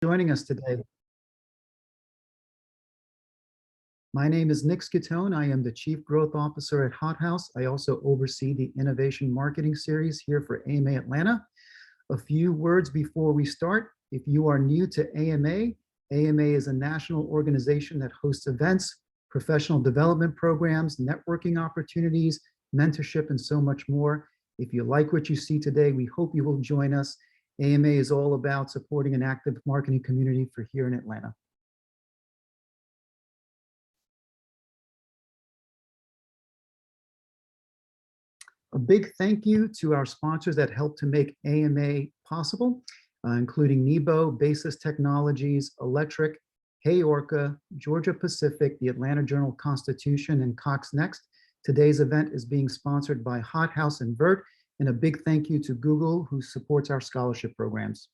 Joining us today. My name is Nick Scatone. I am the Chief Growth Officer at Hot House. I also oversee the Innovation Marketing Series here for AMA Atlanta. A few words before we start. If you are new to AMA, AMA is a national organization that hosts events, professional development programs, networking opportunities, mentorship, and so much more. If you like what you see today, we hope you will join us. AMA is all about supporting an active marketing community for here in Atlanta. A big thank you to our sponsors that helped to make AMA possible, including Nebo, Basis Technologies, Electric, Hey Orca, Georgia Pacific, the Atlanta Journal-Constitution, and Cox Next. Today's event is being sponsored by Hot House and Vert, and a big thank you to Google, who supports our scholarship programs.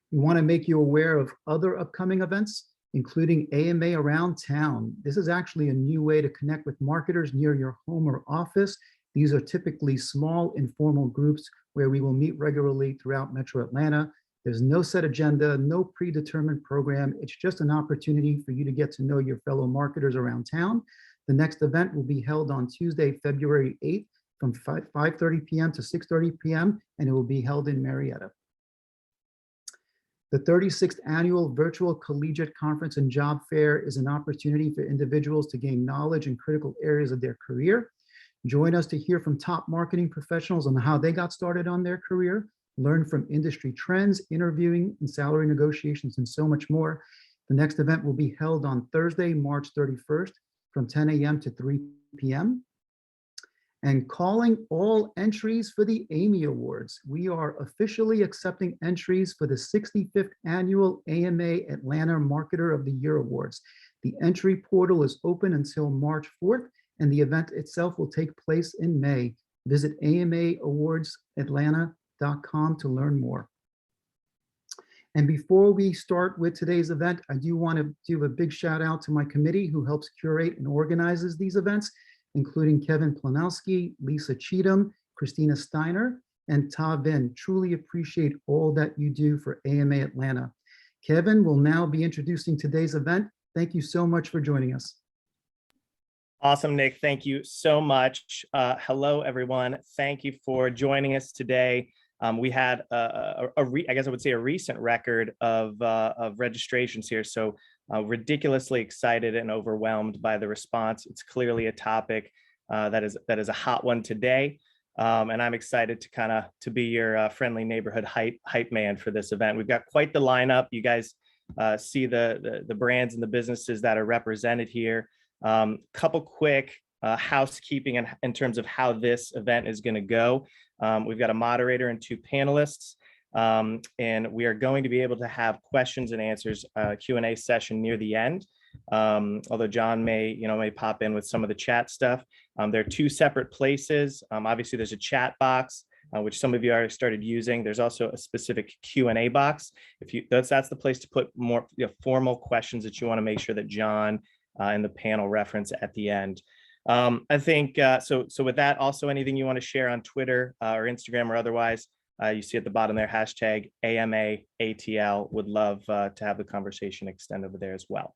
We want to make you aware of other upcoming events, including AMA Around Town. This is actually a new way to connect with marketers near your home or office. These are typically small, informal groups where we will meet regularly throughout Metro Atlanta. There's no set agenda, no predetermined program. It's just an opportunity for you to get to know your fellow marketers around town. The next event will be held on Tuesday, February 8th from 5:30 p.m. to 6:30 p.m., and it will be held in Marietta. The 36th Annual Virtual Collegiate Conference and Job Fair is an opportunity for individuals to gain knowledge in critical areas of their career. Join us to hear from top marketing professionals on how they got started on their career, learn from industry trends, interviewing and salary negotiations, and so much more. The next event will be held on Thursday, March 31st from 10 a.m. to 3 p.m. And calling all entries for the AMY Awards. We are officially accepting entries for the 65th Annual AMA Atlanta Marketer of the Year Awards. The entry portal is open until March 4th, and the event itself will take place in May. Visit amaawards.atlanta.com to learn more. And before we start with today's event, I do want to do a big shout out to my committee who helps curate and organizes these events, including Kevin Planowski, Lisa Cheatham, Christina Steiner, and Ta Vin. Truly appreciate all that you do for AMA Atlanta. Kevin will now be introducing today's event. Thank you so much for joining us. Awesome, Nick. Thank you so much. Hello, everyone. Thank you for joining us today. We had, I guess I would say, a recent record of registrations here. So ridiculously excited and overwhelmed by the response. It's clearly a topic that is a hot one today. And I'm excited to be your friendly neighborhood hype man for this event. We've got quite the lineup. You guys see the brands and the businesses that are represented here. Couple quick housekeeping in terms of how this event is going to go. We've got a moderator and two panelists, and we are going to be able to have questions and answers Q&A session near the end. Although John may pop in with some of the chat stuff. There are two separate places. Obviously, there's a chat box, which some of you already started using. There's also a specific Q&A box. That's the place to put more formal questions that you want to make sure that John and the panel reference at the end. I think so with that, also anything you want to share on Twitter or Instagram or otherwise, you see at the bottom there, hashtag AMAATL. Would love to have the conversation extend over there as well.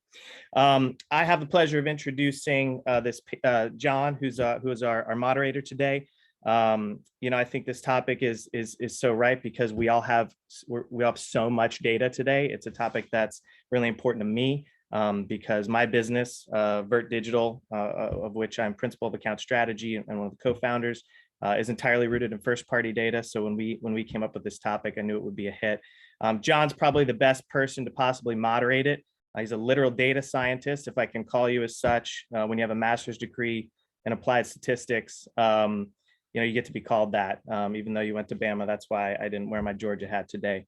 I have the pleasure of introducing John, who's our moderator today. I think this topic is so right because we have so much data today. It's a topic that's really important to me. Because my business, Vert Digital, of which I'm principal of account strategy and one of the co-founders, is entirely rooted in first-party data. So when we came up with this topic, I knew it would be a hit. John's probably the best person to possibly moderate it. He's a literal data scientist, if I can call you as such. When you have a master's degree in applied statistics, you get to be called that. Even though you went to Bama, that's why I didn't wear my Georgia hat today.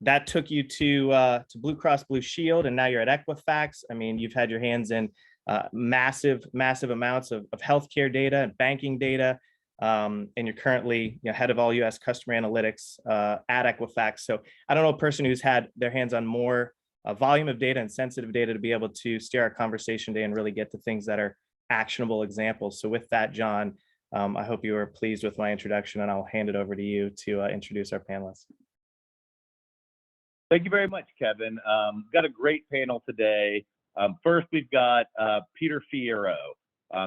That took you to Blue Cross Blue Shield, and now you're at Equifax. I mean, you've had your hands in massive amounts of healthcare data and banking data, and you're currently head of all U.S. customer analytics at Equifax. So I don't know a person who's had their hands on more volume of data and sensitive data to be able to steer our conversation today and really get to things that are actionable examples. So with that, John, I hope you are pleased with my introduction, and I'll hand it over to you to introduce our panelists. Thank you very much, Kevin. Got a great panel today. First, we've got Peter Fierro.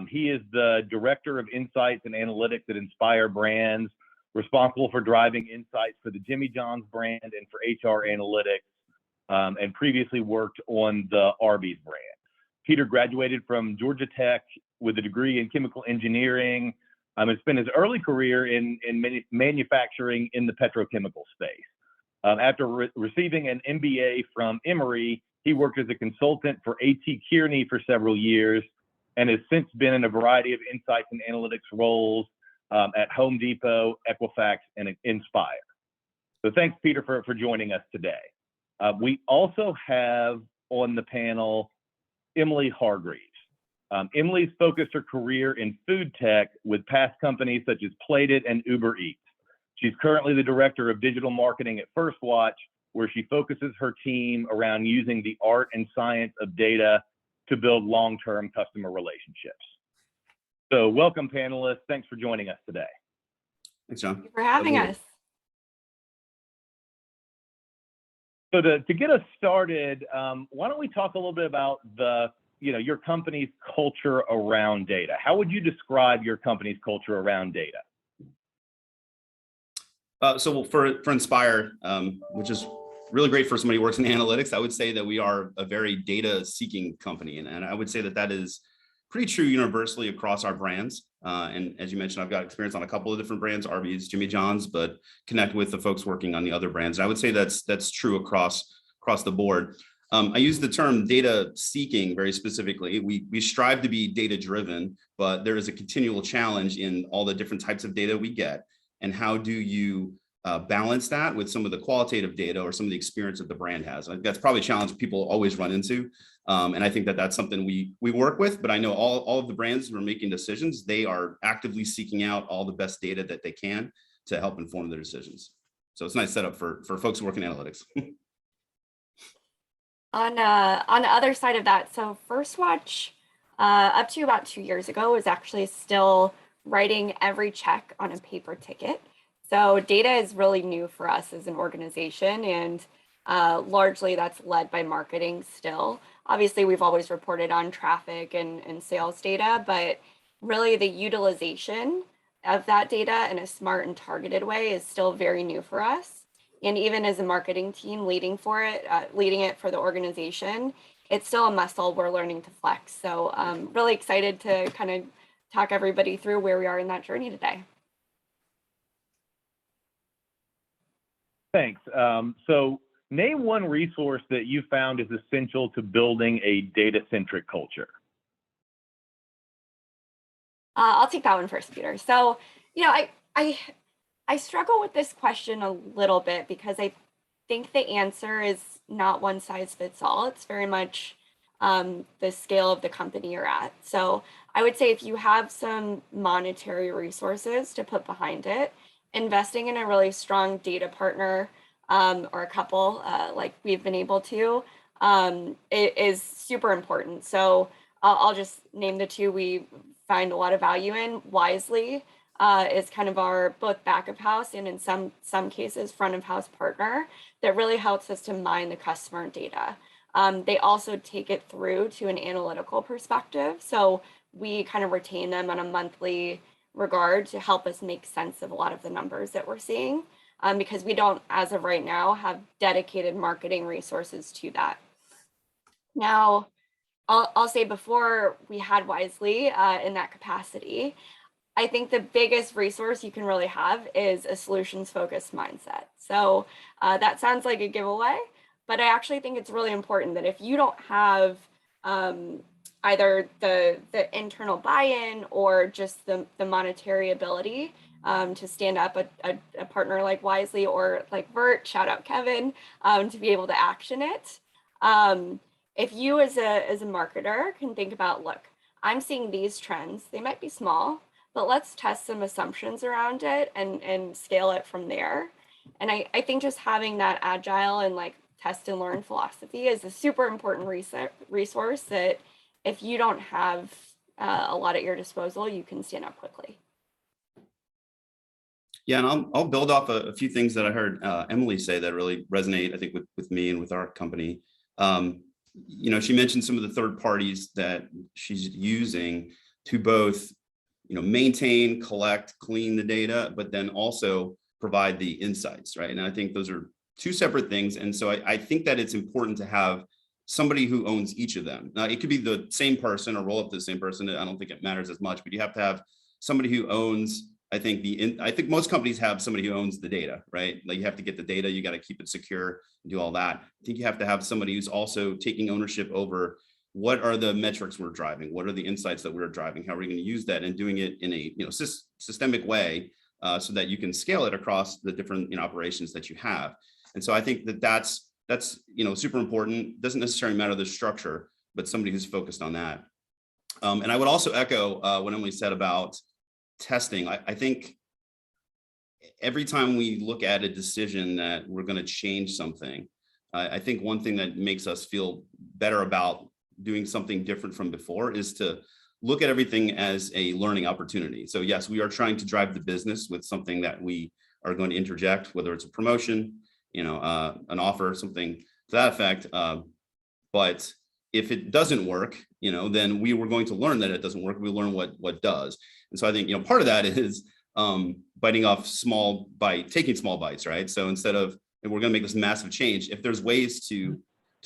He is the Director of Insights and Analytics at Inspire Brands, responsible for driving insights for the Jimmy John's brand and for HR analytics, and previously worked on the Arby's brand. Peter graduated from Georgia Tech with a degree in chemical engineering, and spent his early career in manufacturing in the petrochemical space. After receiving an MBA from Emory, he worked as a consultant for A.T. Kearney for several years and has since been in a variety of insights and analytics roles at Home Depot, Equifax, and Inspire. So thanks, Peter, for joining us today. We also have on the panel Emily Hargreaves. Emily's focused her career in food tech with past companies such as Plated and Uber Eats. She's currently the Director of Digital Marketing at First Watch, where she focuses her team around using the art and science of data to build long-term customer relationships. So welcome, panelists. Thanks for joining us today. Thanks, John. Thank you for having us. So to get us started, why don't we talk a little bit about your company's culture around data? How would you describe your company's culture around data? So for Inspire, which is really great for somebody who works in analytics, I would say that we are a very data-seeking company, and I would say that is pretty true universally across our brands. And as you mentioned, I've got experience on a couple of different brands, Arby's, Jimmy John's, but connect with the folks working on the other brands. And I would say that's true across the board. I use the term data seeking very specifically. We strive to be data driven, but there is a continual challenge in all the different types of data we get. And how do you balance that with some of the qualitative data or some of the experience that the brand has? And that's probably a challenge people always run into. And I think that's something we work with, but I know all of the brands who are making decisions, they are actively seeking out all the best data that they can to help inform their decisions. So it's a nice setup for folks who work in analytics. On the other side of that, so First Watch, up to about 2 years ago, was actually still writing every check on a paper ticket. So data is really new for us as an organization, and largely that's led by marketing still. Obviously, we've always reported on traffic and sales data, but really the utilization of that data in a smart and targeted way is still very new for us. And even as a marketing team leading it for the organization, it's still a muscle we're learning to flex. So I'm really excited to kind of talk everybody through where we are in that journey today. Thanks. So name one resource that you found is essential to building a data-centric culture. I'll take that one first, Peter. So, I struggle with this question a little bit because I think the answer is not one size fits all. It's very much the scale of the company you're at. So I would say if you have some monetary resources to put behind it, investing in a really strong data partner or a couple like we've been able to, it is super important. So I'll just name the two we find a lot of value in. Wisely is kind of our both back of house and in some cases front of house partner that really helps us to mine the customer data. They also take it through to an analytical perspective. So we kind of retain them on a monthly regard to help us make sense of a lot of the numbers that we're seeing because we don't, as of right now, have dedicated marketing resources to that. Now, I'll say before we had Wisely in that capacity, I think the biggest resource you can really have is a solutions-focused mindset. So that sounds like a giveaway, but I actually think it's really important that if you don't have either the internal buy-in or just the monetary ability to stand up a partner like Wisely or like Vert, shout out Kevin, to be able to action it. If you as a marketer can think about, look, I'm seeing these trends, they might be small, but let's test some assumptions around it and scale it from there. And I think just having that agile and like test and learn philosophy is a super important resource that if you don't have a lot at your disposal, you can stand up quickly. Yeah, and I'll build off a few things that I heard Emily say that really resonate, I think, with me and with our company. She mentioned some of the third parties that she's using to both, maintain, collect, clean the data, but then also provide the insights, right? And I think those are two separate things. And so I think that it's important to have somebody who owns each of them. Now, it could be the same person or roll up to the same person. I don't think it matters as much, but you have to have somebody who owns, I think most companies have somebody who owns the data, right? Like you have to get the data, you got to keep it secure, do all that. I think you have to have somebody who's also taking ownership over what are the metrics we're driving, what are the insights that we're driving, how are we going to use that, and doing it in a systemic way so that you can scale it across the different operations that you have. And so I think that's super important. Doesn't necessarily matter the structure, but somebody who's focused on that. And I would also echo what Emily said about testing. I think every time we look at a decision that we're going to change something, I think one thing that makes us feel better about doing something different from before is to look at everything as a learning opportunity. So yes, we are trying to drive the business with something that we are going to interject, whether it's a promotion, an offer, something to that effect. But if it doesn't work, then we were going to learn that it doesn't work. We learn what does. And so I think, part of that is taking small bites, right? So instead of, and we're going to make this massive change, if there's ways to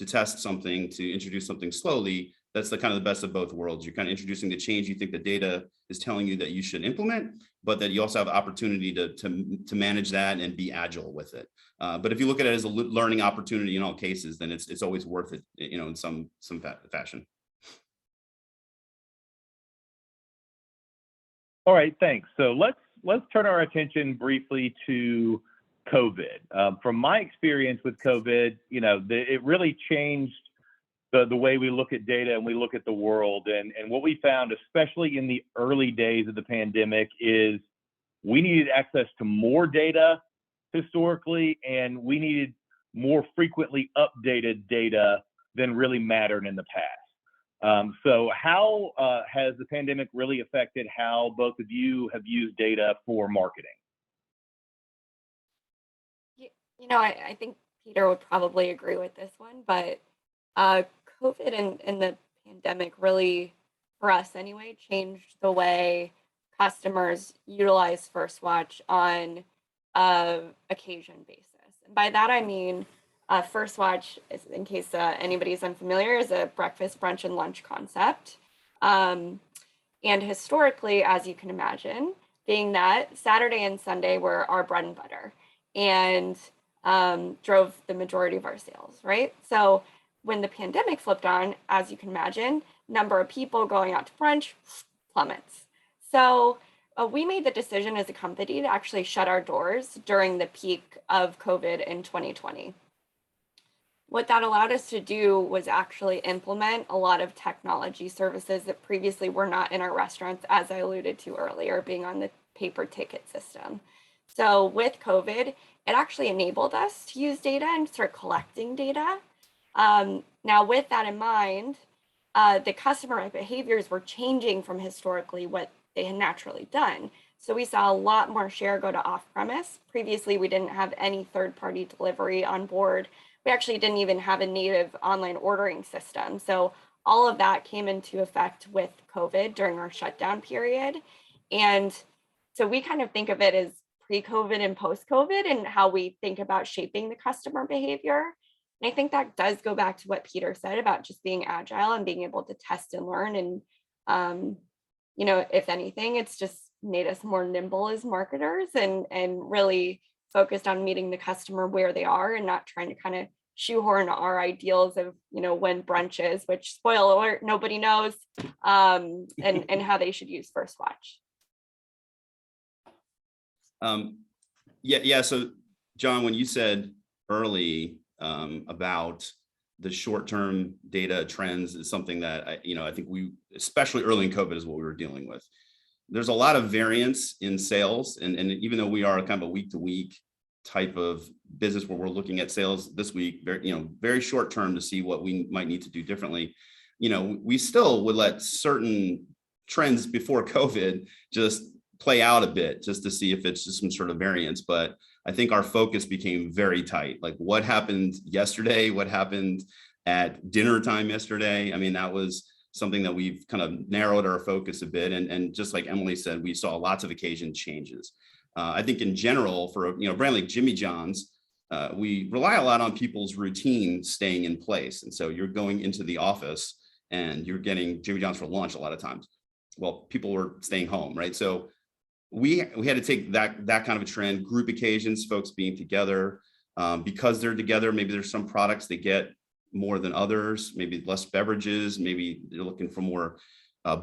test something, to introduce something slowly, that's the kind of the best of both worlds. You're kind of introducing the change you think the data is telling you that you should implement, but that you also have opportunity to manage that and be agile with it. But if you look at it as a learning opportunity in all cases, then it's always worth it, in some fashion. All right, thanks. So let's turn our attention briefly to COVID. From my experience with COVID, it really changed the way we look at data and we look at the world. And what we found, especially in the early days of the pandemic, is we needed access to more data historically, and we needed more frequently updated data than really mattered in the past. So how has the pandemic really affected how both of you have used data for marketing? I think Peter would probably agree with this one, but COVID and the pandemic really, for us anyway, changed the way customers utilize First Watch on an occasion basis. And by that, I mean, First Watch, in case anybody's unfamiliar, is a breakfast, brunch, and lunch concept. And historically, as you can imagine, being that Saturday and Sunday were our bread and butter and drove the majority of our sales, right? So when the pandemic flipped on, as you can imagine, number of people going out to brunch plummets. So we made the decision as a company to actually shut our doors during the peak of COVID in 2020. What that allowed us to do was actually implement a lot of technology services that previously were not in our restaurants, as I alluded to earlier, being on the paper ticket system. So with COVID, it actually enabled us to use data and start collecting data. Now, with that in mind, the customer behaviors were changing from historically what they had naturally done. So we saw a lot more share go to off-premise. Previously, we didn't have any third-party delivery on board. We actually didn't even have a native online ordering system. So all of that came into effect with COVID during our shutdown period. And so we kind of think of it as pre-COVID and post-COVID and how we think about shaping the customer behavior. And I think that does go back to what Peter said about just being agile and being able to test and learn. And, if anything, it's just made us more nimble as marketers and really focused on meeting the customer where they are and not trying to kind of shoehorn our ideals of, when brunch is, which, spoiler alert, nobody knows, and how they should use First Watch. Yeah. So John, when you said early about the short-term data trends is something that I think we, especially early in COVID, is what we were dealing with. There's a lot of variance in sales, and even though we are kind of a week-to-week type of business where we're looking at sales this week, very short-term to see what we might need to do differently, we still would let certain trends before COVID just play out a bit just to see if it's just some sort of variance. But I think our focus became very tight. Like what happened yesterday, what happened at dinner time yesterday. I mean, that was something that we've kind of narrowed our focus a bit. And just like Emily said, we saw lots of occasion changes. I think in general, for a brand like Jimmy John's, we rely a lot on people's routine staying in place. And so you're going into the office and you're getting Jimmy John's for lunch a lot of times. Well, people were staying home, right? So we had to take that kind of a trend, group occasions, folks being together, because they're together. Maybe there's some products they get more than others, maybe less beverages, maybe they're looking for more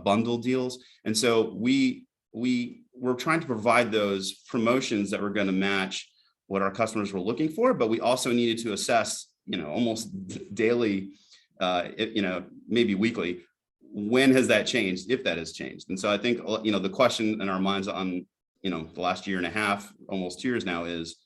bundle deals. And so we were trying to provide those promotions that were going to match what our customers were looking for, but we also needed to assess, almost daily, maybe weekly, when has that changed, if that has changed. And so I think, the question in our minds on, the last year and a half, almost 2 years now, is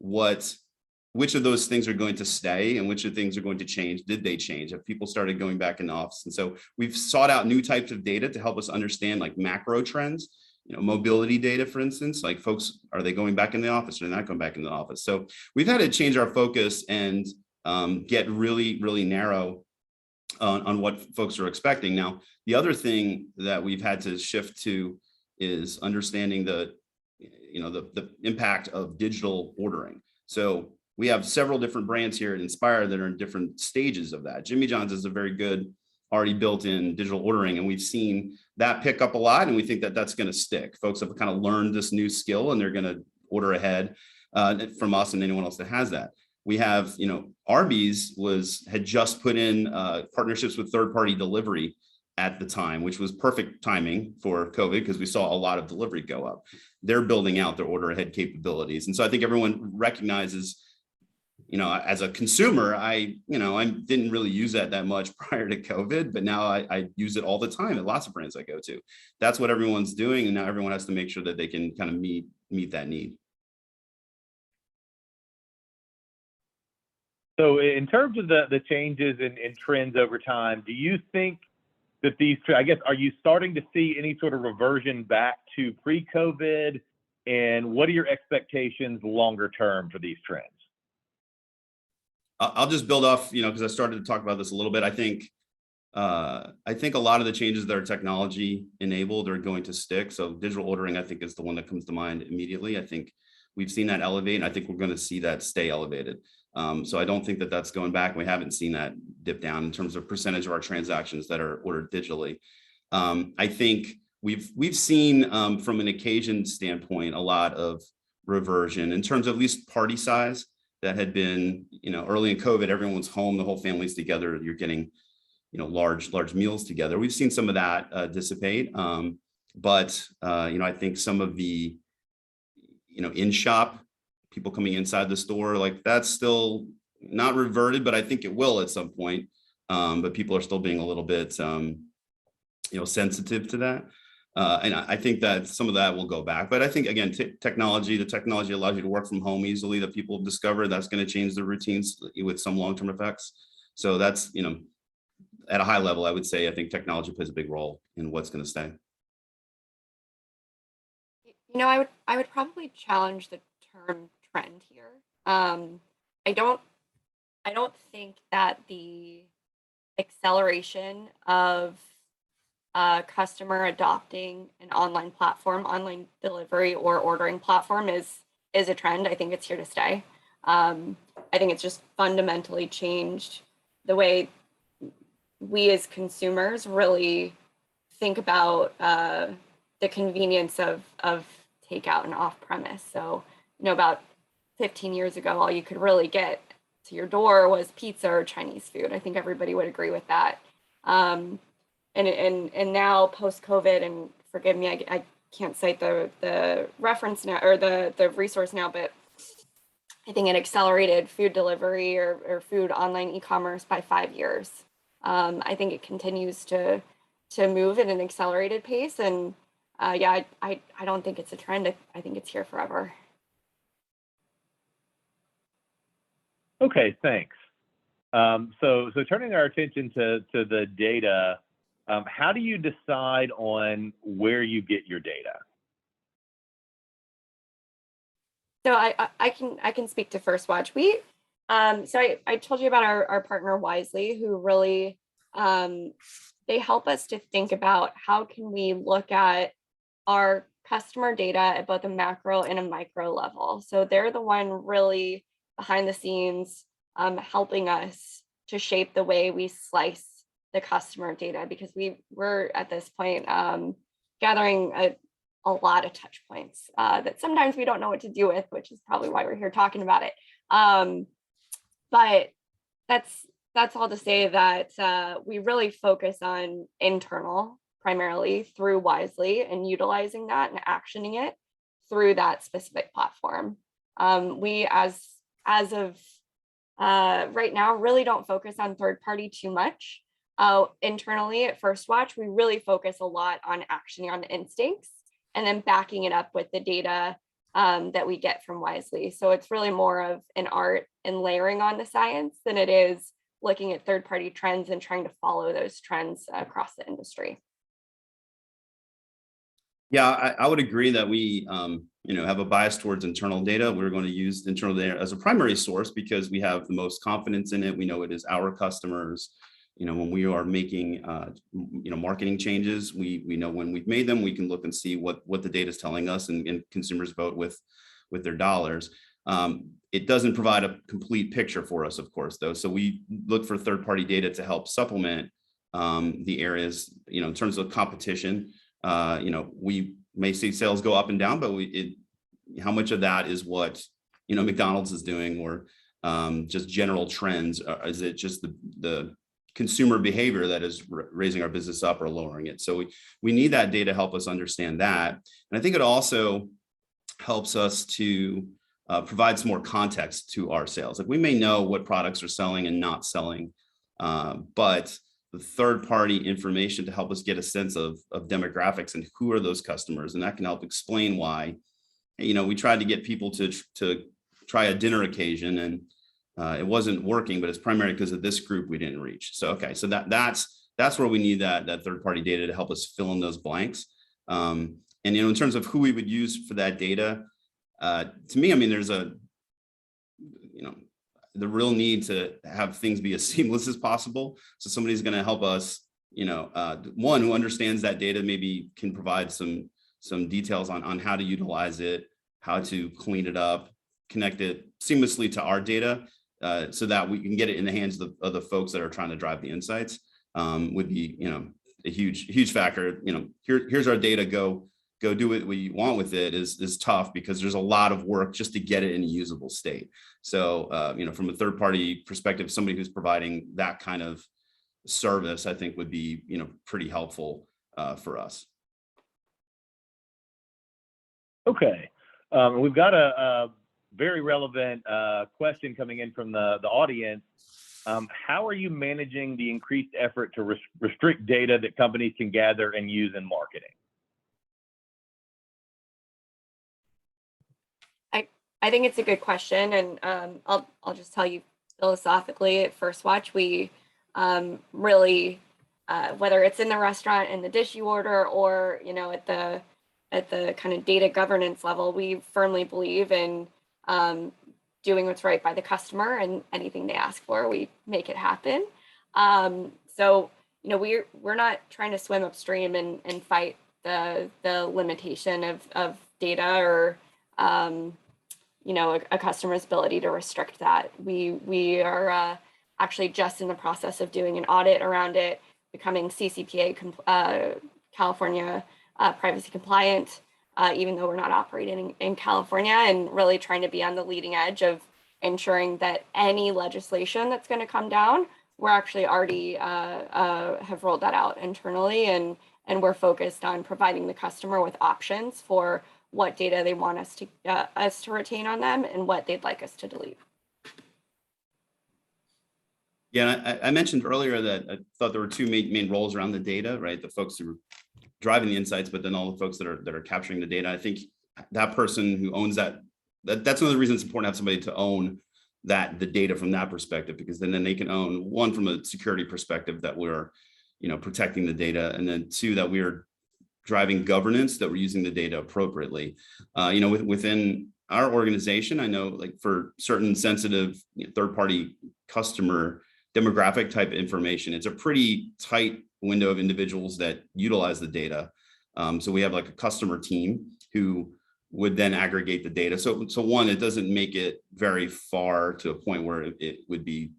which of those things are going to stay and which of things are going to change? Did they change? Have people started going back in the office? And so we've sought out new types of data to help us understand like macro trends, mobility data, for instance, like folks, are they going back in the office or not going back in the office? So we've had to change our focus and get really, really narrow on what folks are expecting. Now, the other thing that we've had to shift to is understanding the impact of digital ordering. So we have several different brands here at Inspire that are in different stages of that. Jimmy John's is a very good, already built in digital ordering, and we've seen that pick up a lot, and we think that that's going to stick. Folks have kind of learned this new skill and they're going to order ahead from us and anyone else that has that. We have, Arby's had just put in partnerships with third-party delivery at the time, which was perfect timing for COVID because we saw a lot of delivery go up. They're building out their order ahead capabilities. And so I think everyone recognizes, as a consumer, I didn't really use that much prior to COVID, but now I use it all the time at lots of brands I go to. That's what everyone's doing. And now everyone has to make sure that they can kind of meet that need. So in terms of the changes in trends over time, do you think that are you starting to see any sort of reversion back to pre-COVID? And what are your expectations longer term for these trends? I'll just build off, because I started to talk about this a little bit. I think a lot of the changes that are technology enabled are going to stick. So digital ordering, I think, is the one that comes to mind immediately. I think we've seen that elevate, and I think we're going to see that stay elevated. So I don't think that that's going back. We haven't seen that dip down in terms of percentage of our transactions that are ordered digitally. I think we've seen from an occasion standpoint a lot of reversion in terms of at least party size that had been, early in COVID, everyone's home, the whole family's together, you're getting, large meals together. We've seen some of that dissipate. But I think some of the, in shop, people coming inside the store, like that's still not reverted, but I think it will at some point. But people are still being a little bit, sensitive to that. And I think that some of that will go back. But I think, again, the technology allows you to work from home easily, that people have discovered that's going to change their routines with some long-term effects. So that's, at a high level, I would say, I think technology plays a big role in what's going to stay. I would probably challenge the term trend here. I don't think that the acceleration of customer adopting an online platform, online delivery or ordering platform is a trend. I think it's here to stay. I think it's just fundamentally changed the way we as consumers really think about the convenience of takeout and off premise. So, about 15 years ago, all you could really get to your door was pizza or Chinese food. I think everybody would agree with that. And now post COVID, and forgive me, I can't cite the reference now or the resource now, but I think it accelerated food delivery or food online e-commerce by 5 years. I think it continues to move at an accelerated pace, and I don't think it's a trend. I think it's here forever. Okay, thanks. So turning our attention to the data, how do you decide on where you get your data? So I can speak to First Watch. I told you about our partner Wisely, who really they help us to think about how can we look at our customer data at both a macro and a micro level. So they're the one really behind the scenes helping us to shape the way we slice the customer data, because we're at this point gathering a lot of touch points that sometimes we don't know what to do with, which is probably why we're here talking about it. But that's all to say that we really focus on internal primarily through Wisely and utilizing that and actioning it through that specific platform. We as of right now really don't focus on third party too much. Internally at First Watch, we really focus a lot on actioning on the instincts and then backing it up with the data that we get from Wisely. So it's really more of an art and layering on the science than it is looking at third-party trends and trying to follow those trends across the industry. Yeah, I would agree that we have a bias towards internal data. We're going to use internal data as a primary source because we have the most confidence in it. We know it is our customers. When we are making marketing changes, we know when we've made them. We can look and see what the data is telling us, and consumers vote with their dollars. It doesn't provide a complete picture for us, of course, though. So we look for third-party data to help supplement the areas, in terms of competition. We may see sales go up and down, but how much of that is what McDonald's is doing, or just general trends? Is it just the consumer behavior that is raising our business up or lowering it? So we need that data to help us understand that. And I think it also helps us to provide some more context to our sales. Like, we may know what products are selling and not selling, but the third-party information to help us get a sense of demographics and who are those customers, and that can help explain why. We tried to get people to try a dinner occasion, and it wasn't working, but it's primarily because of this group we didn't reach. So so that's where we need that third-party data to help us fill in those blanks. And in terms of who we would use for that data, to me, there's the real need to have things be as seamless as possible. So somebody's going to help us, one who understands that data, maybe can provide some details on how to utilize it, how to clean it up, connect it seamlessly to our data, so that we can get it in the hands of the folks that are trying to drive the insights. Would be, a huge factor. Here's our data, go do what you want with it is tough, because there's a lot of work just to get it in a usable state. So, from a third party perspective, somebody who's providing that kind of service, I think would be, pretty helpful for us. Okay. We've got a very relevant question coming in from the audience. How are you managing the increased effort to restrict data that companies can gather and use in marketing? I think it's a good question, and I'll just tell you philosophically at First Watch, we really, whether it's in the restaurant in the dish you order, or at the kind of data governance level, we firmly believe in doing what's right by the customer, and anything they ask for, we make it happen. So we're not trying to swim upstream and fight the limitation of data, or a customer's ability to restrict that. We are actually just in the process of doing an audit around it, becoming CCPA California privacy compliant, even though we're not operating in California, and really trying to be on the leading edge of ensuring that any legislation that's going to come down, we're actually already have rolled that out internally, and we're focused on providing the customer with options for what data they want us to retain on them, and what they'd like us to delete. Yeah, I mentioned earlier that I thought there were two main roles around the data, right? The folks who are driving the insights, but then all the folks that are capturing the data. I think that person who owns that's one of the reasons it's important to have somebody to own the data from that perspective, because then they can own, one, from a security perspective, that we're protecting the data, and then two, that we're driving governance, that we're using the data appropriately. Within our organization, I know like for certain sensitive third-party customer demographic type information, it's a pretty tight window of individuals that utilize the data. So we have like a customer team who would then aggregate the data. So one, it doesn't make it very far to a point where it would be,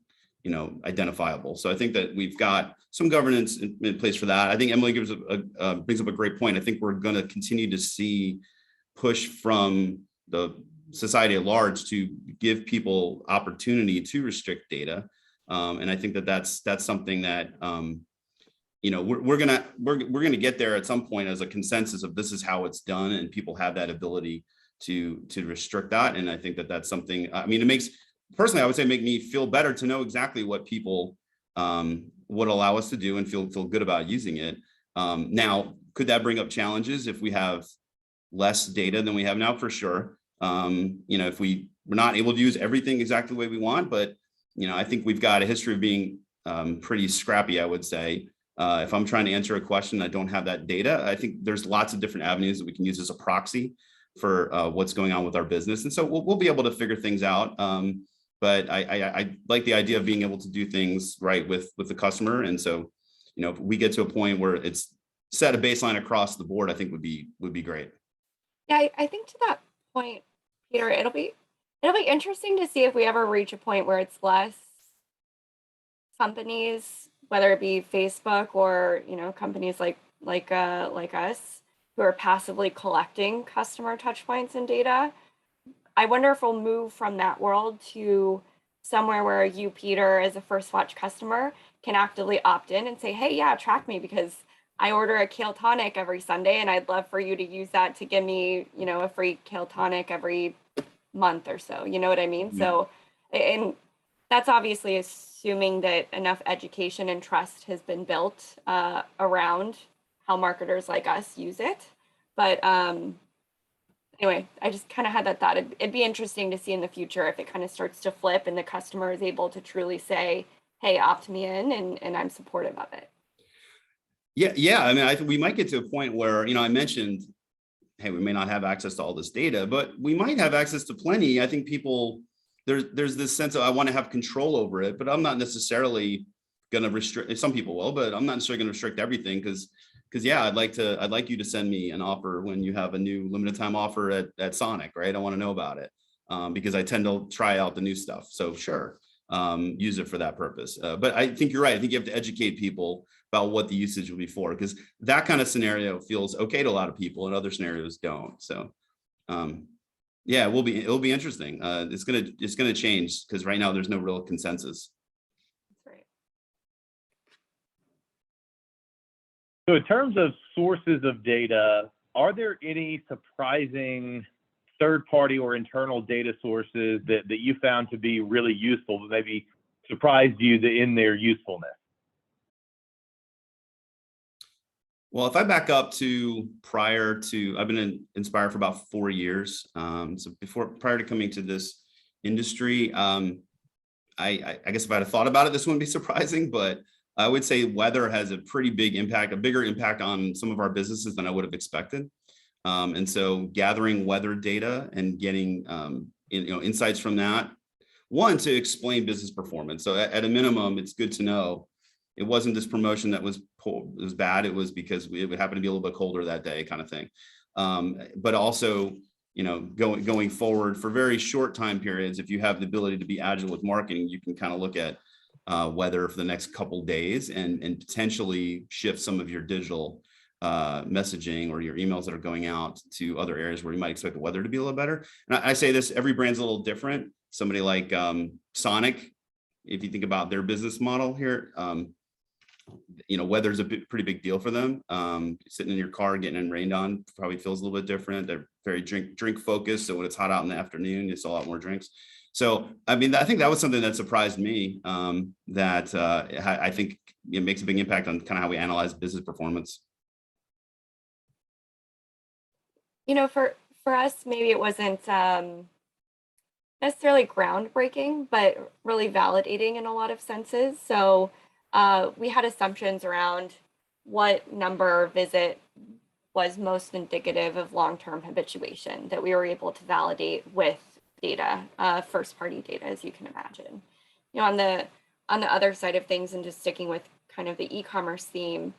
identifiable. So I think that we've got some governance in place for that. I think Emily brings up a great point. I think we're going to continue to see push from the society at large to give people opportunity to restrict data. And I think that that's something that, we're gonna get there at some point as a consensus of this is how it's done, and people have that ability to restrict that. And I think that that's something. I mean, it makes personally, I would say, make me feel better to know exactly what people would allow us to do and feel good about using it. Now, could that bring up challenges if we have less data than we have now? For sure. If we're not able to use everything exactly the way we want, but I think we've got a history of being pretty scrappy, I would say. If I'm trying to answer a question, I don't have that data. I think there's lots of different avenues that we can use as a proxy for what's going on with our business. And so we'll be able to figure things out. But I like the idea of being able to do things right with the customer. And so, if we get to a point where it's set a baseline across the board, I think would be great. Yeah, I think to that point, Peter, it'll be interesting to see if we ever reach a point where it's less companies, whether it be Facebook or companies like us, who are passively collecting customer touch points and data. I wonder if we'll move from that world to somewhere where you, Peter, as a First Watch customer, can actively opt in and say, hey, yeah, track me because I order a Kale tonic every Sunday and I'd love for you to use that to give me, a free Kale tonic every month or so. You know what I mean? Yeah. So, and that's obviously assuming that enough education and trust has been built around how marketers like us use it. But anyway, I just kind of had that thought. It'd be interesting to see in the future if it kind of starts to flip and the customer is able to truly say, hey, opt me in, and I'm supportive of it. Yeah. I mean, I think we might get to a point where, I mentioned, hey, we may not have access to all this data, but we might have access to plenty. I think people, there's this sense of I want to have control over it, but I'm not necessarily going to restrict. Some people will, but I'm not necessarily going to restrict everything because yeah, I'd like you to send me an offer when you have a new limited time offer at Sonic, right? I want to know about it because I tend to try out the new stuff. So sure, use it for that purpose. But I think you're right. I think you have to educate people about what the usage will be for, because that kind of scenario feels okay to a lot of people and other scenarios don't. So yeah, it'll be interesting. It's gonna change because right now there's no real consensus. So in terms of sources of data, are there any surprising third-party or internal data sources that you found to be really useful, that maybe surprised you in their usefulness? Well, if I back up to I've been in Inspire for about 4 years. So prior to coming to this industry, I guess if I had thought about it, this wouldn't be surprising, but I would say weather has a pretty big impact, a bigger impact on some of our businesses than I would have expected. And so gathering weather data and getting insights from that, one, to explain business performance. So at a minimum, it's good to know it wasn't this promotion that was bad. It was because it would happen to be a little bit colder that day, kind of thing. But also, going forward for very short time periods, if you have the ability to be agile with marketing, you can kind of look at weather for the next couple days and potentially shift some of your digital messaging or your emails that are going out to other areas where you might expect the weather to be a little better. And I say this, every brand's a little different. Somebody like Sonic, if you think about their business model here, weather's a pretty big deal for them. Sitting in your car, getting rained on probably feels a little bit different. They're very drink focused. So when it's hot out in the afternoon, it's a lot more drinks. So, I mean, I think that was something that surprised me, that I think it makes a big impact on kind of how we analyze business performance. For us, maybe it wasn't necessarily groundbreaking, but really validating in a lot of senses. So we had assumptions around what number visit was most indicative of long-term habituation that we were able to validate with data, first-party data, as you can imagine. You know, on the other side of things, and just sticking with kind of the e-commerce theme,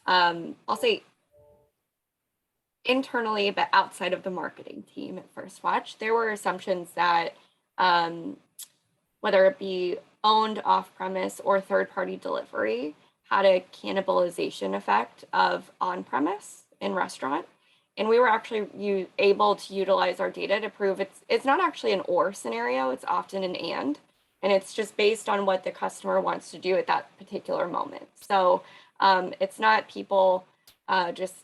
I'll say internally, but outside of the marketing team at First Watch, there were assumptions that whether it be owned off-premise or third-party delivery had a cannibalization effect of on-premise in restaurant. And we were actually able to utilize our data to prove it's not actually an or scenario, it's often an and it's just based on what the customer wants to do at that particular moment. So it's not people just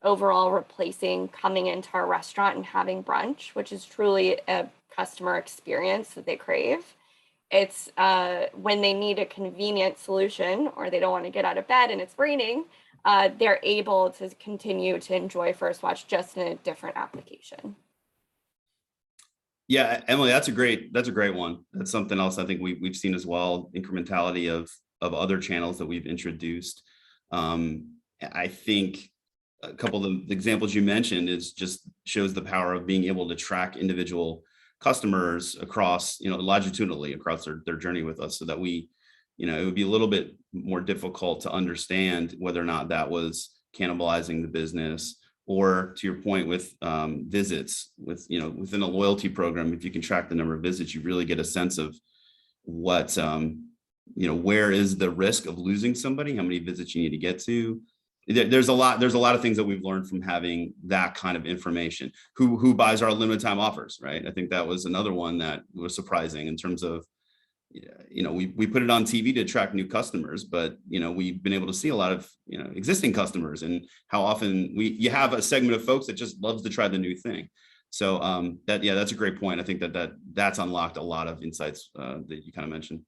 overall replacing coming into our restaurant and having brunch, which is truly a customer experience that they crave. It's when they need a convenient solution or they don't want to get out of bed and it's raining, they're able to continue to enjoy First Watch just in a different application. Yeah, Emily, that's a great one. That's something else I think we've seen as well, incrementality of other channels that we've introduced. I think a couple of the examples you mentioned is just shows the power of being able to track individual customers across, longitudinally across their journey with us, so that we, it would be a little bit more difficult to understand whether or not that was cannibalizing the business, or to your point with visits, with, within a loyalty program, if you can track the number of visits, you really get a sense of what, where is the risk of losing somebody, how many visits you need to get to. There's a lot of things that we've learned from having that kind of information. Who buys our limited time offers, right? I think that was another one that was surprising in terms of, we put it on TV to attract new customers, but we've been able to see a lot of existing customers, and how often you have a segment of folks that just loves to try the new thing. So that's a great point. I think that's unlocked a lot of insights that you kind of mentioned.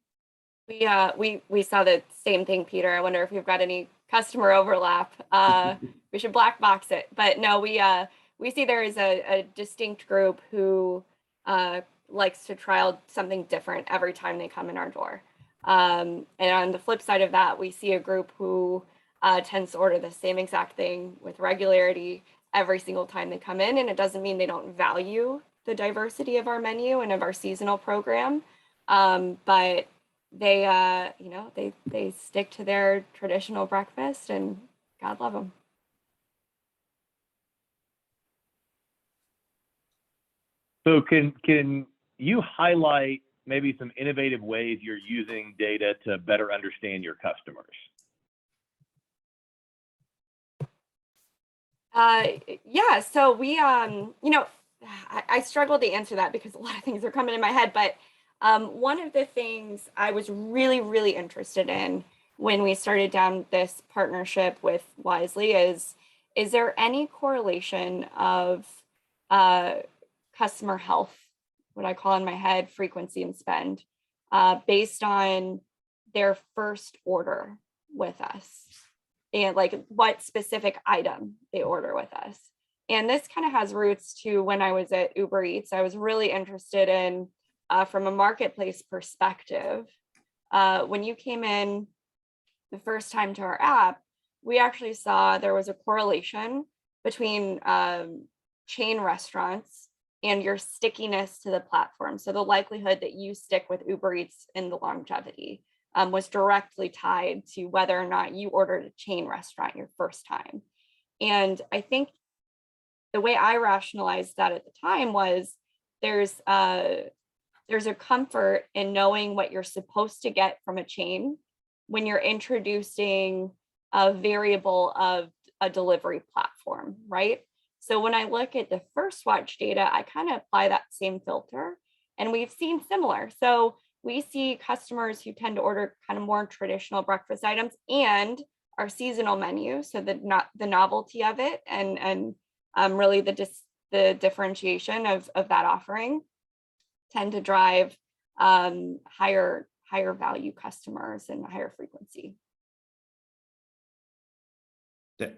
We saw the same thing, Peter. I wonder if you've got any customer overlap. We should black box it, but no, we see there is a distinct group who likes to trial something different every time they come in our door. And on the flip side of that, we see a group who tends to order the same exact thing with regularity every single time they come in. And it doesn't mean they don't value the diversity of our menu and of our seasonal program, but they they stick to their traditional breakfast, and God love them. So can you highlight maybe some innovative ways you're using data to better understand your customers? Yeah, so we I struggle to answer that because a lot of things are coming in my head, but one of the things I was really, really interested in when we started down this partnership with Wisely is there any correlation of customer health, what I call in my head frequency and spend, based on their first order with us, and like what specific item they order with us? And this kind of has roots to when I was at Uber Eats. I was really interested in, from a marketplace perspective, when you came in the first time to our app, we actually saw there was a correlation between chain restaurants and your stickiness to the platform. So the likelihood that you stick with Uber Eats in the longevity was directly tied to whether or not you ordered a chain restaurant your first time. And I think the way I rationalized that at the time was there's a comfort in knowing what you're supposed to get from a chain when you're introducing a variable of a delivery platform, right? So when I look at the First Watch data, I kind of apply that same filter, and we've seen similar. So we see customers who tend to order kind of more traditional breakfast items and our seasonal menu, so the novelty of it and really the differentiation of that offering tend to drive higher value customers and higher frequency.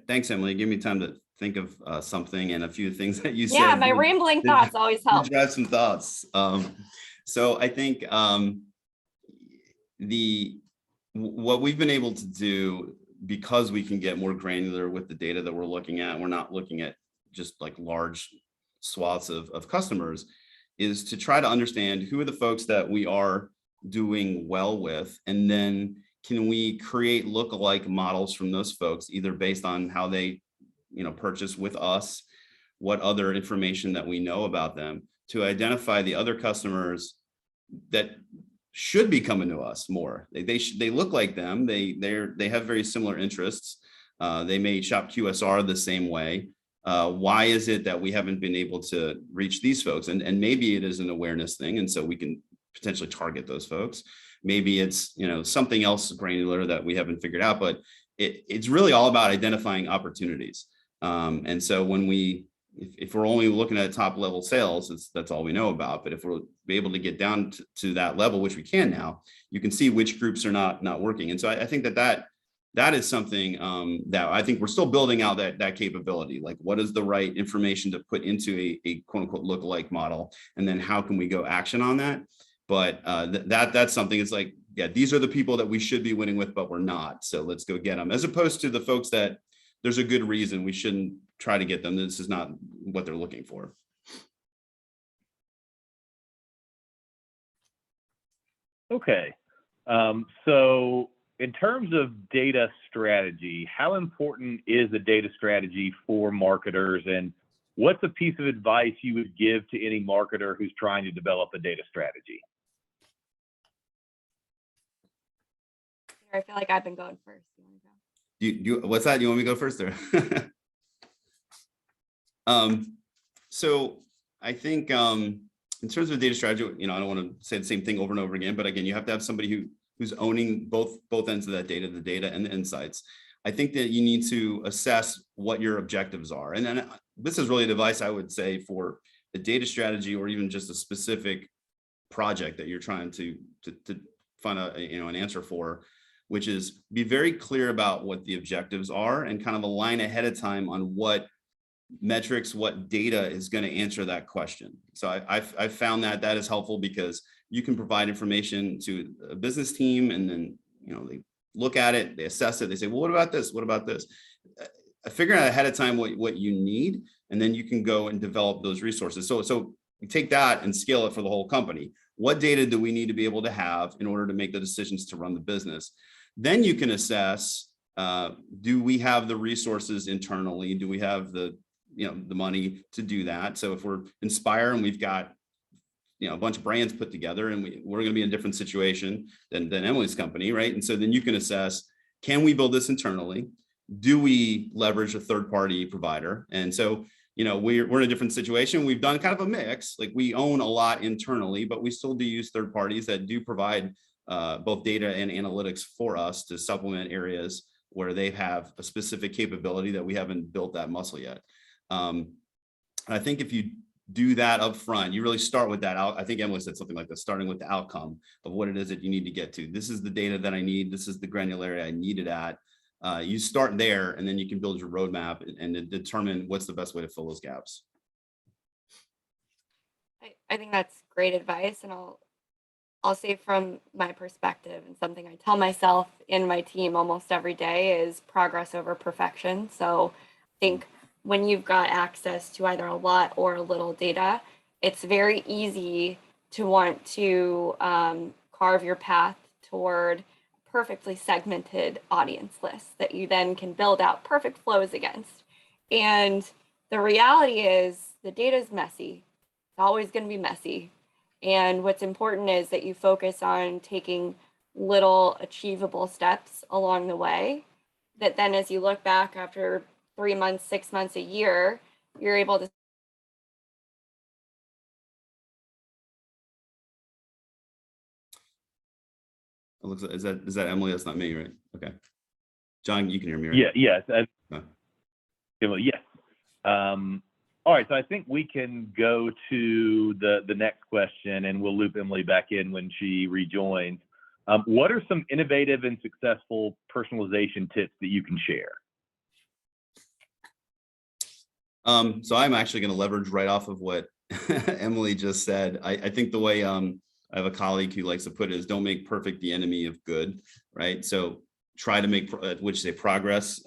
Thanks, Emily. Give me time to think of something and a few things that you said. Yeah, my rambling thoughts always help. Drive some thoughts. So I think what we've been able to do because we can get more granular with the data that we're looking at, we're not looking at just like large swaths of customers, is to try to understand who are the folks that we are doing well with, and then can we create lookalike models from those folks, either based on how they, purchase with us, what other information that we know about them, to identify the other customers that should be coming to us more. They look like them. They have very similar interests. They may shop QSR the same way. Why is it that we haven't been able to reach these folks? And maybe it is an awareness thing, and so we can potentially target those folks. Maybe it's something else granular that we haven't figured out, but it's really all about identifying opportunities. And so when if we're only looking at top level sales, that's all we know about. But if we're able to get down to that level, which we can now, you can see which groups are not working. And so I think that is something that I think we're still building out that capability. Like, what is the right information to put into a quote unquote lookalike model? And then how can we go action on that? But that's something. It's like, yeah, these are the people that we should be winning with, but we're not. So let's go get them, as opposed to the folks that there's a good reason we shouldn't try to get them. This is not what they're looking for. Okay. So in terms of data strategy, how important is a data strategy for marketers, and what's a piece of advice you would give to any marketer who's trying to develop a data strategy? I feel like I've been going first. You wanna go? What's that? You want me to go first there? So I think in terms of data strategy, I don't want to say the same thing over and over again, but again, you have to have somebody who's owning both ends of that data, the data and the insights. I think that you need to assess what your objectives are. And then this is really the advice I would say for a data strategy, or even just a specific project that you're trying to find an answer for, which is be very clear about what the objectives are and kind of align ahead of time on what metrics, what data is going to answer that question. So I've found that is helpful, because you can provide information to a business team, and then they look at it, they assess it, they say, well, what about this? What about this? Figuring out ahead of time what you need, and then you can go and develop those resources. So you take that and scale it for the whole company. What data do we need to be able to have in order to make the decisions to run the business? Then you can assess, do we have the resources internally? Do we have the money to do that? So if we're Inspire and we've got a bunch of brands put together, and we're going to be in a different situation than Emily's company, right? And so then you can assess, can we build this internally? Do we leverage a third-party provider? And so we're in a different situation. We've done kind of a mix. Like, we own a lot internally, but we still do use third parties that do provide both data and analytics for us to supplement areas where they have a specific capability that we haven't built that muscle yet. I think if you do that up front, you really start with that. I think Emily said something like this, starting with the outcome of what it is that you need to get to. This is the data that I need. This is the granularity I need it at. You start there, and then you can build your roadmap and determine what's the best way to fill those gaps. I think that's great advice, and I'll say from my perspective, and something I tell myself and my team almost every day, is progress over perfection. So I think when you've got access to either a lot or a little data, it's very easy to want to carve your path toward a perfectly segmented audience list that you then can build out perfect flows against. And the reality is the data is messy. It's always going to be messy. And what's important is that you focus on taking little achievable steps along the way, that then as you look back after 3 months, 6 months, a year, you're able to. It looks like, is that Emily? That's not me, right? Okay. John, you can hear me, right? Yeah, yes. Yes. All right, so I think we can go to the next question, and we'll loop Emily back in when she rejoins. What are some innovative and successful personalization tips that you can share? So I'm actually going to leverage right off of what Emily just said. I think the way I have a colleague who likes to put it is, don't make perfect the enemy of good, right? So try to make, which say progress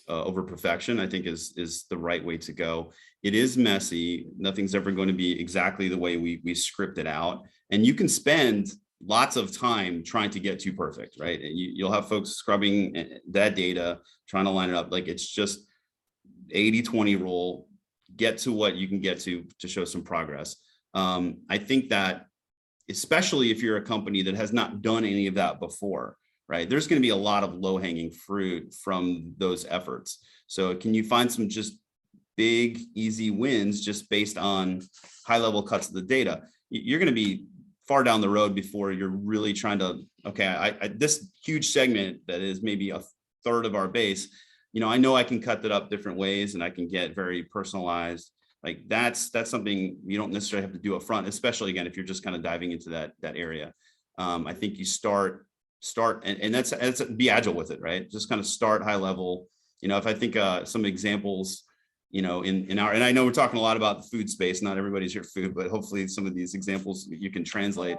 over perfection, I think is the right way to go. It is messy. Nothing's ever going to be exactly the way we script it out. And you can spend lots of time trying to get to perfect, right? And you'll have folks scrubbing that data, trying to line it up. Like it's just 80-20 rule, get to what you can get to show some progress. I think that especially if you're a company that has not done any of that before, right? There's going to be a lot of low-hanging fruit from those efforts. So can you find some just big, easy wins just based on high-level cuts of the data? You're going to be far down the road before you're really trying to, okay, this huge segment that is maybe a third of our base, I know I can cut that up different ways and I can get very personalized. Like that's something you don't necessarily have to do up front, especially again, if you're just kind of diving into that area. I think you start and that's be agile with it, right? Just kind of start high level. If I think some examples, in our, and I know we're talking a lot about the food space, not everybody's here food, but hopefully some of these examples you can translate.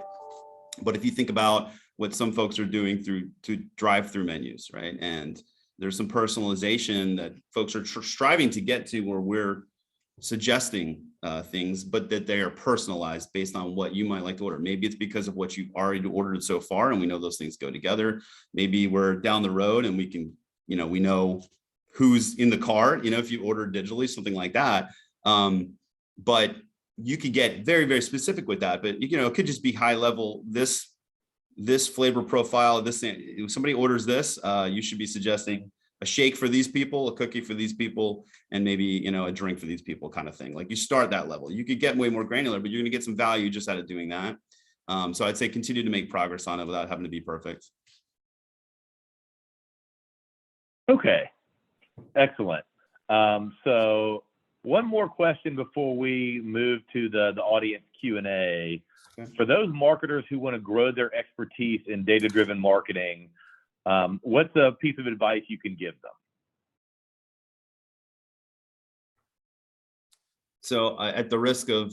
But if you think about what some folks are doing through drive-through menus, right? And there's some personalization that folks are striving to get to where we're suggesting things, but that they are personalized based on what you might like to order. Maybe it's because of what you've already ordered so far, and we know those things go together. Maybe we're down the road and we can, we know who's in the car, if you order digitally, something like that. But you could get very, very specific with that. But it could just be high level. This flavor profile, if somebody orders this, you should be suggesting a shake for these people, a cookie for these people, and maybe, a drink for these people kind of thing. Like you start that level. You could get way more granular, but you're going to get some value just out of doing that. So I'd say continue to make progress on it without having to be perfect. Okay, excellent. So one more question before we move to the audience Q&A. For those marketers who want to grow their expertise in data-driven marketing, what's a piece of advice you can give them? So at the risk of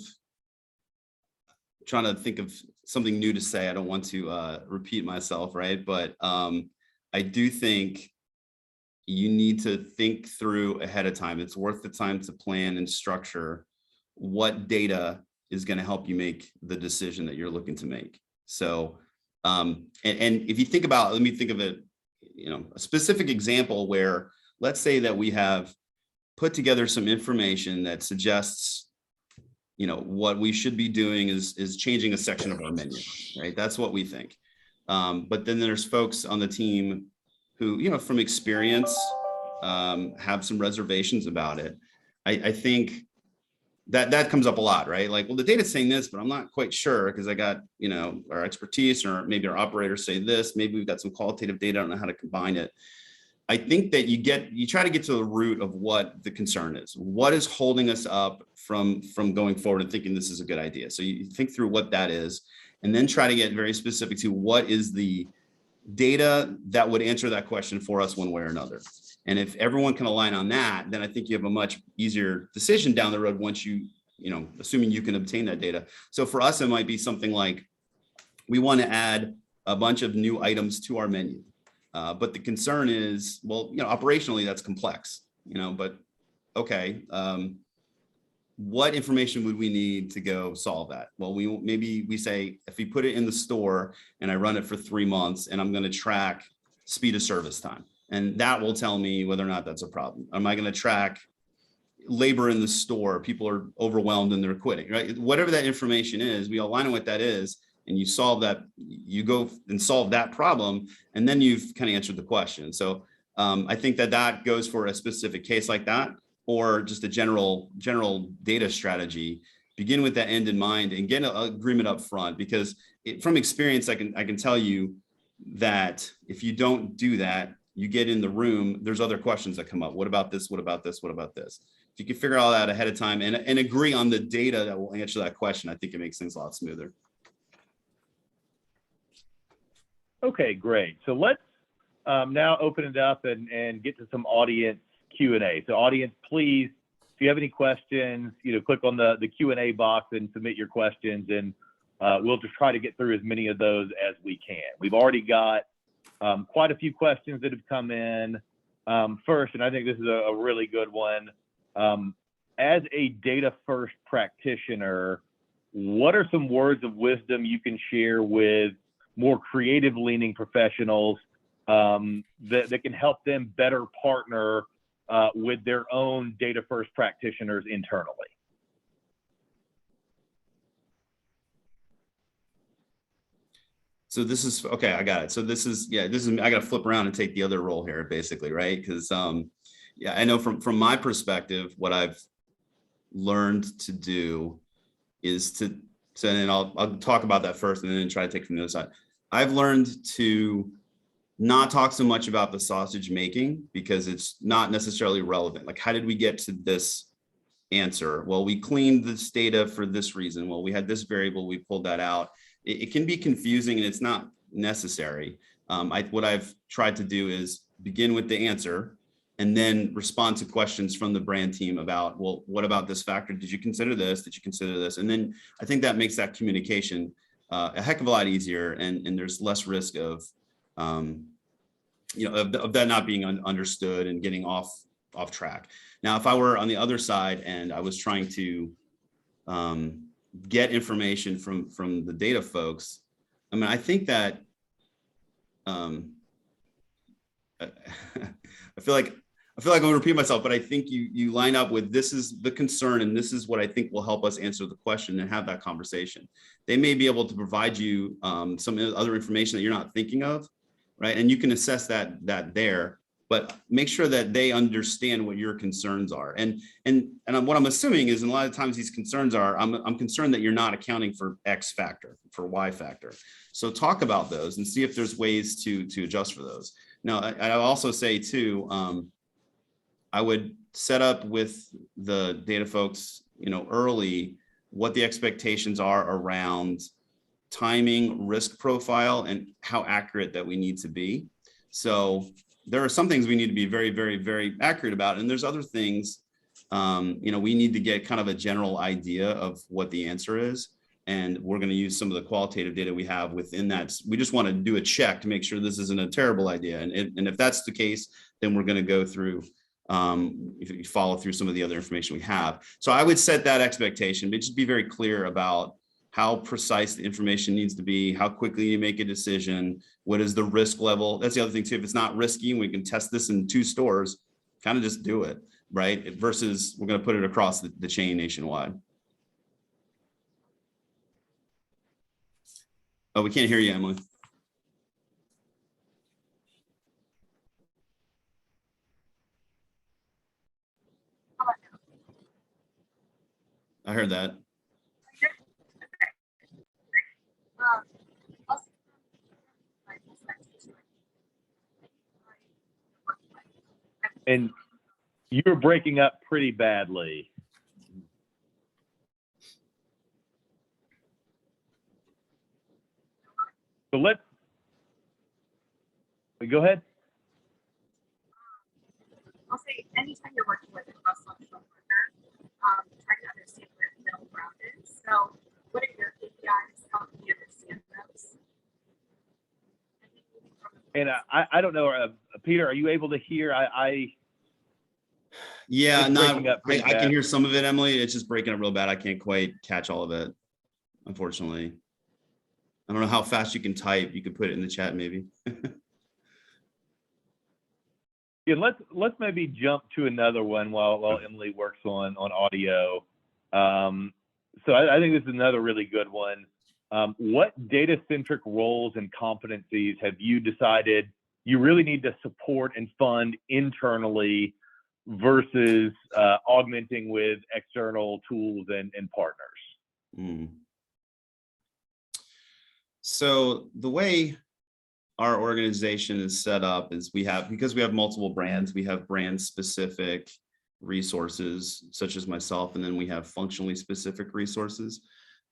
trying to think of something new to say, I don't want to repeat myself, right? But I do think you need to think through ahead of time. It's worth the time to plan and structure what data is going to help you make the decision that you're looking to make. So, and if you think about, let me think of it, a specific example where, let's say that we have put together some information that suggests, what we should be doing is changing a section of our menu, right? That's what we think. But then there's folks on the team who, from experience, have some reservations about it. I think that comes up a lot, right? Like, well, the data's saying this, but I'm not quite sure because I got, our expertise, or maybe our operators say this, maybe we've got some qualitative data, I don't know how to combine it. I think that you try to get to the root of what the concern is. What is holding us up from going forward and thinking this is a good idea? So you think through what that is, and then try to get very specific to what is the data that would answer that question for us one way or another. And if everyone can align on that, then I think you have a much easier decision down the road once assuming you can obtain that data. So for us, it might be something like, we want to add a bunch of new items to our menu. But the concern is, well, operationally that's complex, but okay. What information would we need to go solve that? Well, maybe we say, if we put it in the store and I run it for 3 months and I'm going to track speed of service time, and that will tell me whether or not that's a problem. Am I going to track labor in the store? People are overwhelmed and they're quitting, right? Whatever that information is, we align on what that is, and you solve that, you go and solve that problem, and then you've kind of answered the question. So I think that goes for a specific case like that, or just a general data strategy. Begin with that end in mind and get an agreement up front, because from experience, I can tell you that if you don't do that, you get in the room, there's other questions that come up. What about this? What about this? What about this? If you can figure all that ahead of time and agree on the data that will answer that question, I think it makes things a lot smoother. Okay, great. So let's now open it up and get to some audience Q&A. So audience, please, if you have any questions, click on the Q&A box and submit your questions, and we'll just try to get through as many of those as we can. We've already got Quite a few questions that have come in. First, and I think this is a really good one. As a data first practitioner, what are some words of wisdom you can share with more creative leaning professionals that can help them better partner with their own data first practitioners internally? So this is, okay, I got it. So this is, I got to flip around and take the other role here, basically, right? Because yeah, I know from my perspective, what I've learned to do is to and I'll talk about that first and then try to take from the other side. I've learned to not talk so much about the sausage making because it's not necessarily relevant. Like, how did we get to this answer? Well, we cleaned this data for this reason. Well, we had this variable, we pulled that out. It can be confusing and it's not necessary. What I've tried to do is begin with the answer and then respond to questions from the brand team about, well, what about this factor? Did you consider this? Did you consider this? And then I think that makes that communication a heck of a lot easier, and there's less risk of, of that not being understood and getting off track. Now, if I were on the other side and I was trying to get information from the data folks, I mean, I think that I feel like I'm going to repeat myself, but I think you line up with, this is the concern and this is what I think will help us answer the question and have that conversation. They may be able to provide you some other information that you're not thinking of, right? And you can assess that there, but make sure that they understand what your concerns are. And what I'm assuming is, and a lot of times these concerns are, I'm concerned that you're not accounting for X factor, for Y factor. So talk about those and see if there's ways to adjust for those. Now, I'll also say too, I would set up with the data folks, early, what the expectations are around timing, risk profile, and how accurate that we need to be. So there are some things we need to be very, very, very accurate about. And there's other things, we need to get kind of a general idea of what the answer is. And we're going to use some of the qualitative data we have within that. We just want to do a check to make sure this isn't a terrible idea. And if that's the case, then we're going to go through, if you follow through some of the other information we have. So I would set that expectation, but just be very clear about how precise the information needs to be, how quickly you make a decision, what is the risk level. That's the other thing too. If it's not risky and we can test this in 2 stores, kind of just do it, right? Versus we're going to put it across the chain nationwide. Oh, we can't hear you, Emily. I heard that. And you're breaking up pretty badly. So go ahead. I'll say anytime you're working with a cross-functional partner, try to understand where the middle ground is. So what are your KPIs? How can you understand those? And I don't know, Peter, are you able to hear? Yeah, no, I bad. can hear some of it, Emily. It's just breaking up real bad. I can't quite catch all of it, unfortunately. I don't know how fast you can type. You could put it in the chat, maybe. Yeah, let's maybe jump to another one while Emily works on audio. So I think this is another really good one. What data-centric roles and competencies have you decided you really need to support and fund internally versus augmenting with external tools and partners? So the way our organization is set up is because we have multiple brands, we have brand specific resources such as myself, and then we have functionally specific resources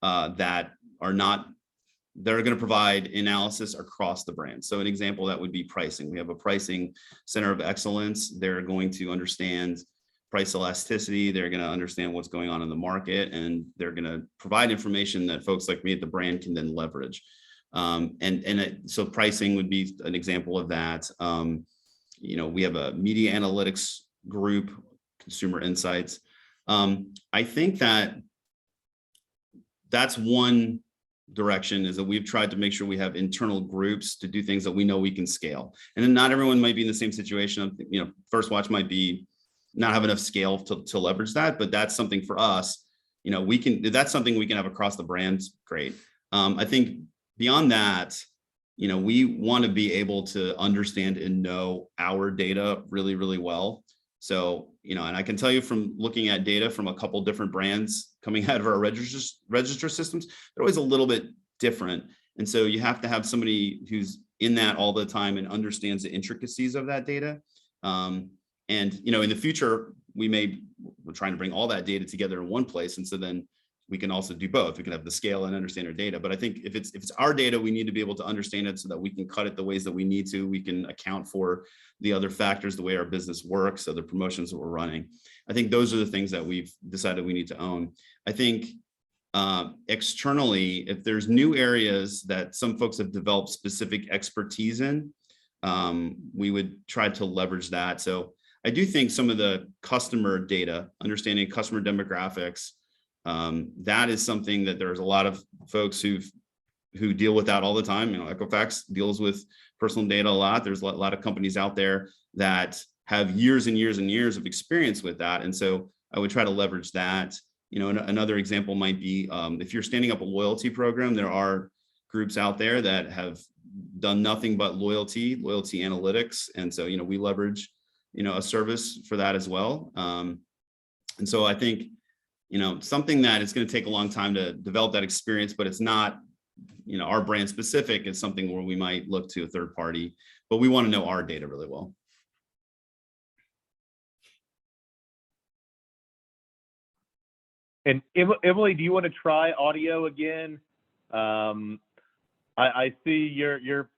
that are going to provide analysis across the brand. So an example that would be pricing. We have a pricing center of excellence. They're going to understand price elasticity. They're going to understand what's going on in the market, and they're going to provide information that folks like me at the brand can then leverage. So pricing would be an example of that. We have a media analytics group, consumer insights. I think that's one direction, is that we've tried to make sure we have internal groups to do things that we know we can scale. And then not everyone might be in the same situation. First Watch might be not have enough scale to leverage that, but that's something for us. That's something we can have across the brands. Great. I think beyond that, we want to be able to understand and know our data really, really well. So, and I can tell you from looking at data from a couple different brands coming out of our register systems, they're always a little bit different. And so you have to have somebody who's in that all the time and understands the intricacies of that data. In the future, we're trying to bring all that data together in one place. And so then we can also do both. We can have the scale and understand our data. But I think if it's our data, we need to be able to understand it so that we can cut it the ways that we need to. We can account for the other factors, the way our business works, other promotions that we're running. I think those are the things that we've decided we need to own. I think externally, if there's new areas that some folks have developed specific expertise in, we would try to leverage that. So I do think some of the customer data, understanding customer demographics, that is something that there's a lot of folks who deal with that all the time. Equifax deals with personal data a lot. There's a lot of companies out there that have years and years and years of experience with that. And so I would try to leverage that. Another example might be if you're standing up a loyalty program, there are groups out there that have done nothing but loyalty analytics. And so, we leverage, a service for that as well. And so I think, something that it's going to take a long time to develop that experience, but it's not, our brand specific. Is something where we might look to a third party, but we want to know our data really well. And Emily, do you want to try audio again? I see your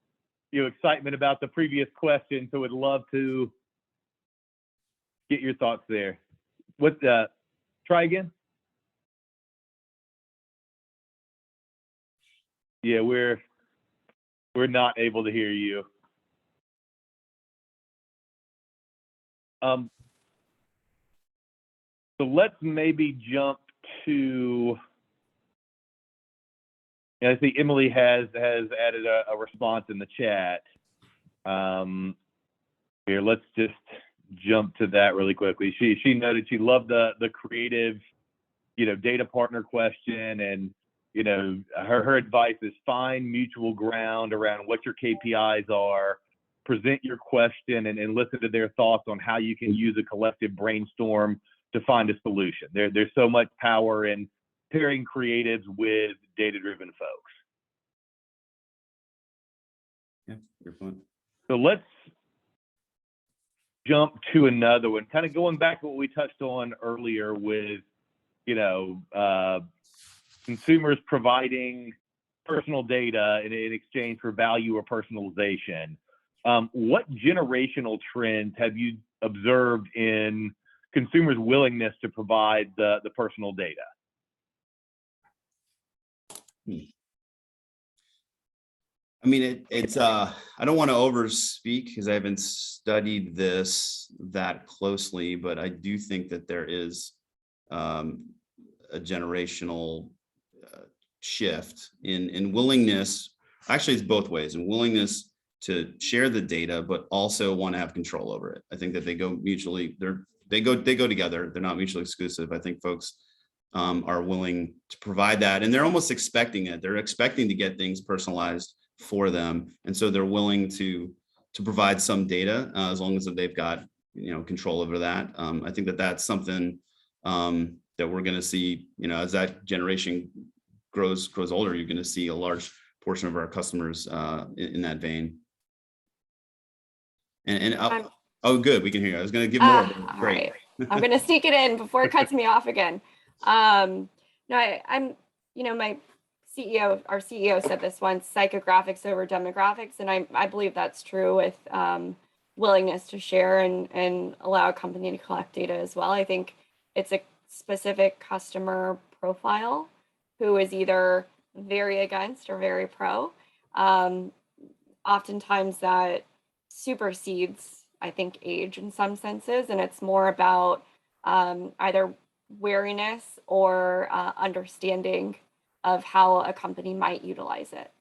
excitement about the previous question, so would love to get your thoughts there. Try again? Yeah, we're not able to hear you. So let's maybe jump to, I see Emily has added a response in the chat. Here, let's just jump to that really quickly. She noted she loved the creative, data partner question, and her advice is find mutual ground around what your KPIs are, present your question, and listen to their thoughts on how you can use a collective brainstorm to find a solution. There's so much power in pairing creatives with data-driven folks. Yeah, good point. So let's jump to another one, kind of going back to what we touched on earlier with, consumers providing personal data in exchange for value or personalization. What generational trends have you observed in consumers' willingness to provide the personal data? I mean, it's I don't want to overspeak because I haven't studied this that closely, but I do think that there is a generational shift in willingness. Actually, it's both ways, in willingness to share the data, but also want to have control over it. I think that they go mutually, they go together. They're not mutually exclusive. I think folks are willing to provide that, and they're almost expecting it. They're expecting to get things personalized for them, and so they're willing to provide some data as long as they've got control over that. I think that that's something that we're going to see. As that generation grows older, you're going to see a large portion of our customers in that vein. Oh, good, we can hear you. I was going to give more. All right. I'm going to sneak it in before it cuts me off again. No, I'm, my CEO, our CEO said this once, psychographics over demographics. And I believe that's true with willingness to share and allow a company to collect data as well. I think it's a specific customer profile who is either very against or very pro. Oftentimes that supersedes, I think, age in some senses, and it's more about either wariness or understanding of how a company might utilize it.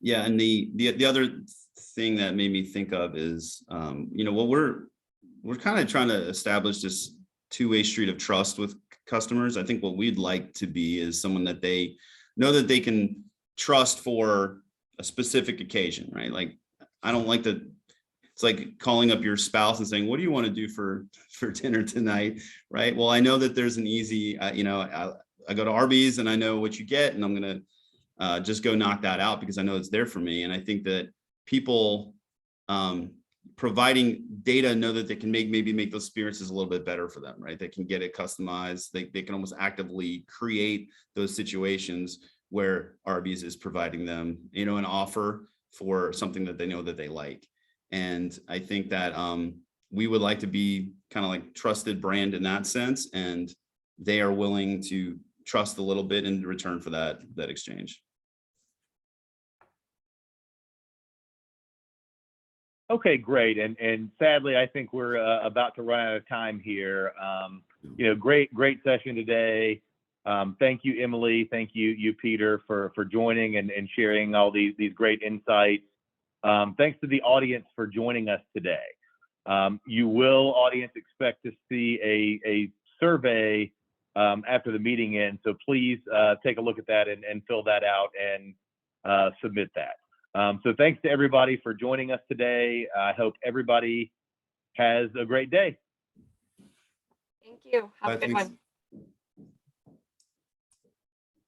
Yeah, and the other thing that made me think of is, well, we're kind of trying to establish this two-way street of trust with customers. I think what we'd like to be is someone that they know that they can trust for a specific occasion, right? Like, I don't like to, it's like calling up your spouse and saying, what do you want to do for dinner tonight, right? Well, I know that there's an easy, I go to Arby's and I know what you get, and I'm going to just go knock that out because I know it's there for me. And I think that people providing data know that they can maybe make those experiences a little bit better for them, right? They can get it customized. They can almost actively create those situations where Arby's is providing them, an offer for something that they know that they like. And I think that we would like to be kind of like trusted brand in that sense, and they are willing to trust a little bit in return for that exchange. Okay, great. And sadly, I think we're about to run out of time here. Great session today. Thank you, Emily. Thank you, Peter, for joining and sharing all these great insights. Thanks to the audience for joining us today. You will, audience, expect to see a survey after the meeting ends. So please take a look at that and fill that out and submit that. So thanks to everybody for joining us today. I hope everybody has a great day. Thank you. Have a Bye, good thanks. one.